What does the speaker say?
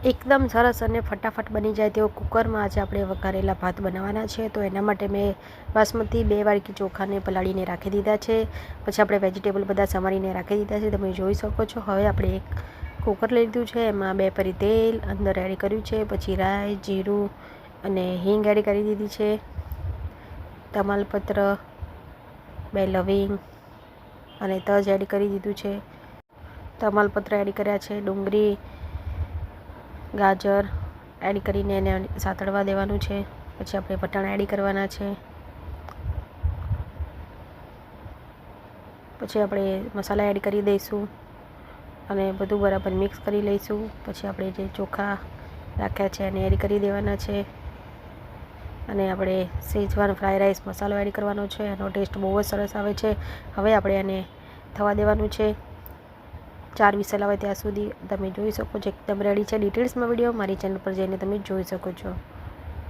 એકદમ સરસ અને ફટાફટ બની જાય તેવો કુકરમાં આજે આપણે વઘારેલા ભાત બનાવવાના છે. તો એના માટે મેં બાસમતી 2 વાડકી ચોખાને પલાળીને રાખી દીધા છે. પછી આપણે વેજીટેબલ બધા સમારીને રાખી દીધા છે, તમે જોઈ શકો છો. હવે આપણે એક કુકર લઈ લીધું છે, એમાં 2 પરી તેલ અંદર એડ કર્યું છે. પછી રાઈ, જીરું અને હિંગ એડ કરી દીધી છે. તમાલપત્ર, 2 લવિંગ અને તજ એડ કરી દીધું છે. તમાલપત્ર એડ કર્યા છે. ડુંગળી, ગાજર એડ કરીને એને સાતળવા દેવાનું છે. પછી આપણે વટાણા એડ કરવાના છે. પછી આપણે મસાલા એડ કરી દઈશું અને બધું બરાબર મિક્સ કરી લઈશું. પછી આપણે જે ચોખા રાખ્યા છે એને એડ કરી દેવાના છે અને આપણે શેઝવાન ફ્રાઈડ રાઈસ મસાલો એડ કરવાનો છે. એનો ટેસ્ટ બહુ જ સરસ આવે છે. હવે આપણે એને થવા દેવાનું છે 4 વિસલ આવે ત્યાં સુધી. તમે જોઈ શકો છો એકદમ રેડી છે. ડિટેલ્સમાં વિડીયો મારી ચેનલ પર જઈને તમે જોઈ શકો છો.